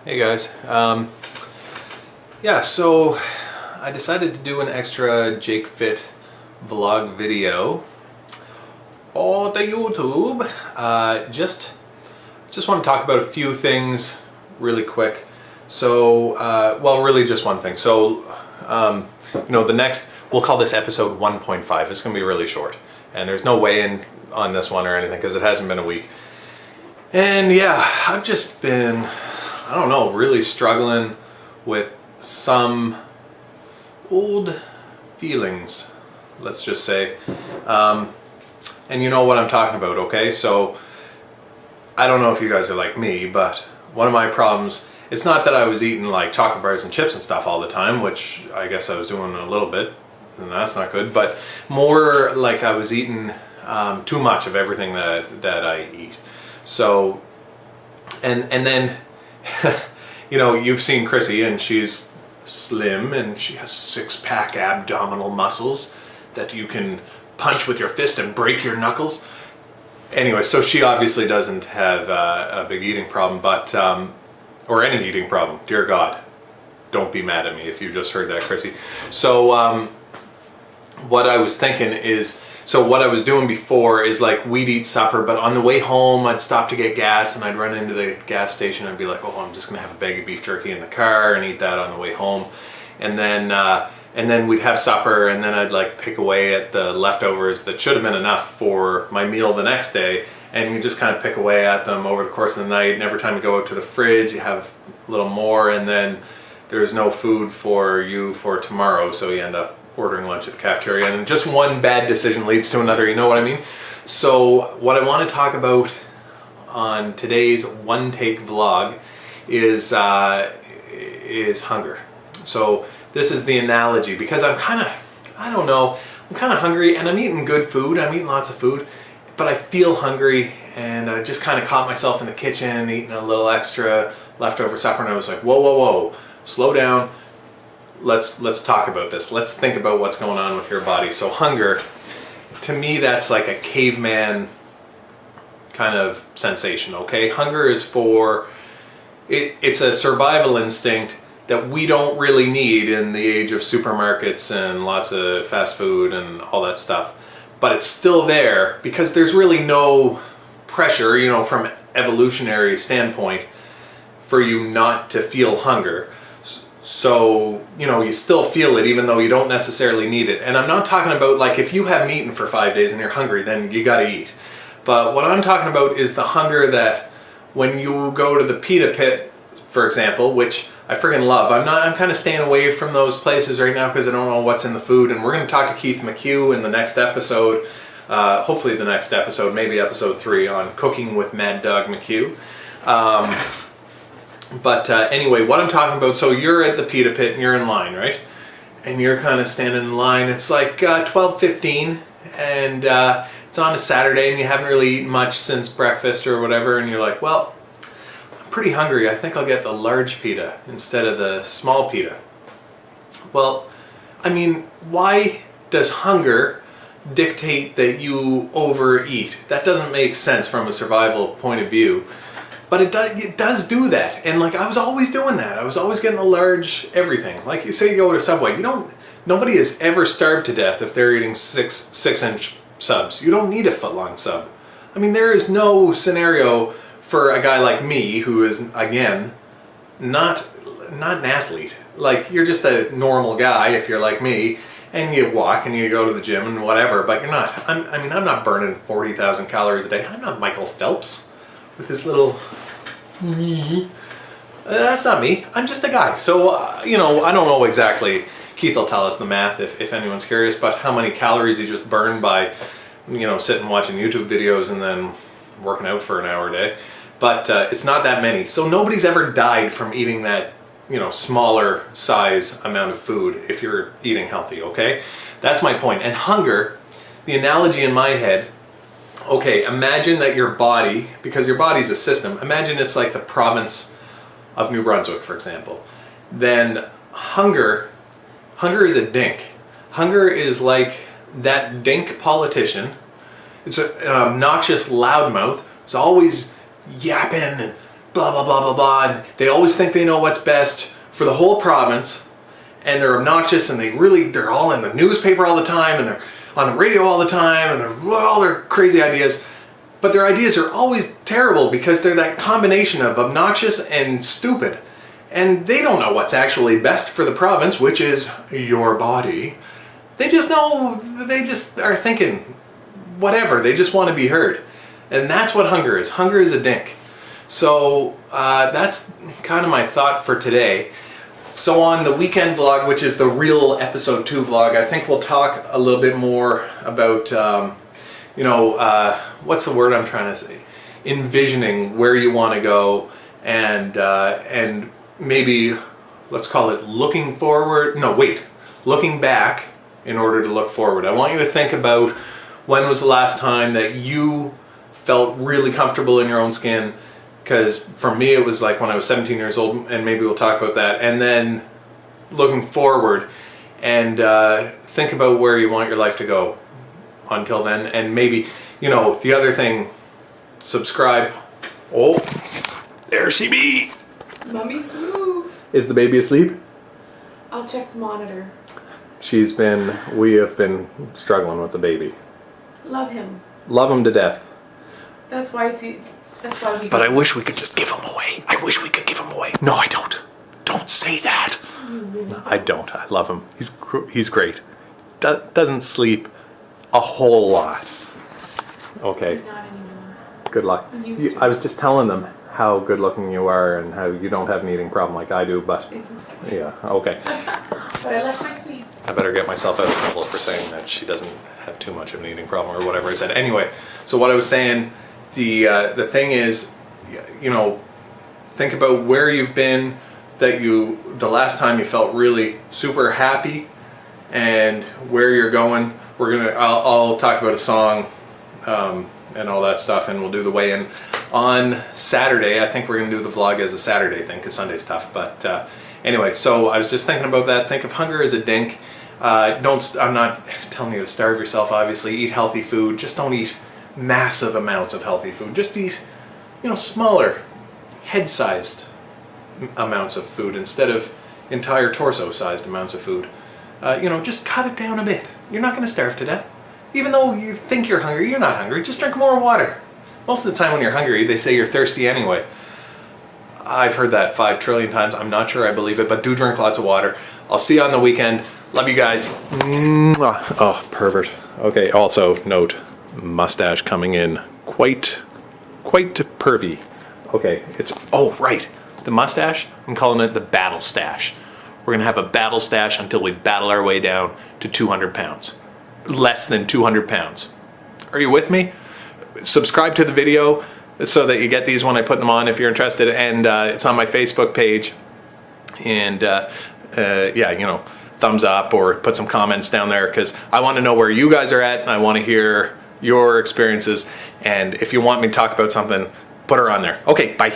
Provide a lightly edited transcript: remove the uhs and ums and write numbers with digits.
Hey guys, yeah, so I decided to do an extra Jakefit vlog video on the YouTube. Just want to talk about a few things really quick. So, well, really just one thing. So, the next, we'll call this episode 1.5. It's going to be really short, and there's no weigh-in on this one or anything because it hasn't been a week. And yeah, I've just been, I don't know, really struggling with some old feelings, let's just say. And you know what I'm talking about, okay? So, I don't know if you guys are like me, but one of my problems, it's not that I was eating like chocolate bars and chips and stuff all the time, which I guess I was doing a little bit, and that's not good, but more like I was eating too much of everything that I eat. So, and then, you've seen Chrissy, and she's slim, and she has six-pack abdominal muscles that you can punch with your fist and break your knuckles. Anyway, so she obviously doesn't have a big eating problem, but, or any eating problem, dear God. Don't be mad at me if you just heard that, Chrissy. So, what I was thinking is, so what I was doing before is like we'd eat supper, but on the way home I'd stop to get gas and I'd run into the gas station. I'd be like, oh, I'm just gonna have a bag of beef jerky in the car and eat that on the way home. And then we'd have supper, and then I'd like pick away at the leftovers that should have been enough for my meal the next day. And you just kind of pick away at them over the course of the night. And every time you go out to the fridge, you have a little more, and then there's no food for you for tomorrow. So you end up ordering lunch at the cafeteria, and just one bad decision leads to another, you know what I mean? So what I want to talk about on today's one take vlog is hunger. So this is the analogy, because I'm kind of hungry, and I'm eating good food, I'm eating lots of food, but I feel hungry, and I just kind of caught myself in the kitchen eating a little extra leftover supper, and I was like, whoa, slow down. Let's talk about this. Let's think about what's going on with your body. So hunger, to me, that's like a caveman kind of sensation, okay? Hunger is it's a survival instinct that we don't really need in the age of supermarkets and lots of fast food and all that stuff. But it's still there because there's really no pressure, from evolutionary standpoint, for you not to feel hunger. So, you still feel it even though you don't necessarily need it. And I'm not talking about like if you haven't eaten for 5 days and you're hungry, then you gotta eat. But what I'm talking about is the hunger that when you go to the pita pit, for example, which I friggin' love. I'm kind of staying away from those places right now because I don't know what's in the food. And we're gonna talk to Keith McHugh in the next episode, hopefully the next episode, maybe episode 3, on cooking with Mad Dog McHugh. But anyway, what I'm talking about, so you're at the pita pit and you're in line, right? And you're kind of standing in line. It's like 12:15, and it's on a Saturday, and you haven't really eaten much since breakfast or whatever, and you're like, well, I'm pretty hungry. I think I'll get the large pita instead of the small pita. Well, I mean, why does hunger dictate that you overeat? That doesn't make sense from a survival point of view. But it does do that, and like I was always doing that. I was always getting a large everything. Like you say, you go to Subway. Nobody has ever starved to death if they're eating six-inch subs. You don't need a foot-long sub. I mean, there is no scenario for a guy like me who is, again, not an athlete. Like, you're just a normal guy if you're like me, and you walk and you go to the gym and whatever. But you're not. I'm not burning 40,000 calories a day. I'm not Michael Phelps with his little. That's not me. I'm just a guy. So, I don't know exactly. Keith will tell us the math if anyone's curious, but how many calories you just burn by, sitting watching YouTube videos and then working out for an hour a day. But it's not that many. So nobody's ever died from eating that, smaller size amount of food if you're eating healthy, okay? That's my point. And hunger, the analogy in my head, okay, imagine that your body, because your body's a system, imagine it's like the province of New Brunswick, for example. Then hunger is a dink. Hunger is like that dink politician. It's an obnoxious loudmouth. It's always yapping and blah, blah, blah, blah, blah. And they always think they know what's best for the whole province. And they're obnoxious, and they're all in the newspaper all the time, and they're on the radio all the time, and they're all their crazy ideas. But their ideas are always terrible because they're that combination of obnoxious and stupid. And they don't know what's actually best for the province, which is your body. They just are thinking whatever. They just want to be heard. And that's what hunger is. Hunger is a dink. So that's kind of my thought for today. So on the weekend vlog, which is the real episode 2 vlog, I think we'll talk a little bit more about, what's the word I'm trying to say? Envisioning where you want to go, and maybe, let's call it looking forward. No, wait, looking back in order to look forward. I want you to think about when was the last time that you felt really comfortable in your own skin. Because for me, it was like when I was 17 years old, and maybe we'll talk about that. And then looking forward, and think about where you want your life to go until then. And maybe, the other thing, subscribe. Oh, there she be. Mummy smooth. Is the baby asleep? I'll check the monitor. We have been struggling with the baby. Love him. Love him to death. That's why we. But I wish we could just give him away. I wish we could give him away. No, I don't. Don't say that. No, I don't. I love him. He's great. Doesn't sleep a whole lot. Okay. Not anymore. Good luck. I was just telling them how good looking you are and how you don't have an eating problem like I do, but yeah, okay. But I like my sweets. I better get myself out of trouble for saying that she doesn't have too much of an eating problem or whatever I said. Anyway, so what I was saying, the thing is, think about where you've been, the last time you felt really super happy, and where you're going. I'll talk about a song and all that stuff, and we'll do the weigh-in on Saturday. I think we're gonna do the vlog as a Saturday thing because Sunday's tough. But anyway, so I was just thinking about that. Think of hunger as a dink. I'm not telling you to starve yourself. Obviously, eat healthy food. Just don't eat massive amounts of healthy food. Just eat, smaller, head-sized amounts of food instead of entire torso-sized amounts of food. Just cut it down a bit. You're not going to starve to death. Even though you think you're hungry, you're not hungry. Just drink more water. Most of the time when you're hungry, they say you're thirsty anyway. I've heard that 5 trillion times. I'm not sure I believe it, but do drink lots of water. I'll see you on the weekend. Love you guys. Mwah. Oh, pervert. Okay, also note, mustache coming in quite pervy. Okay, right. The mustache, I'm calling it the battle stash. We're gonna have a battle stash until we battle our way down to 200 pounds. Less than 200 pounds. Are you with me? Subscribe to the video so that you get these when I put them on if you're interested, and it's on my Facebook page. And thumbs up or put some comments down there, because I want to know where you guys are at, and I want to hear your experiences. And if you want me to talk about something, put her on there. Okay, bye.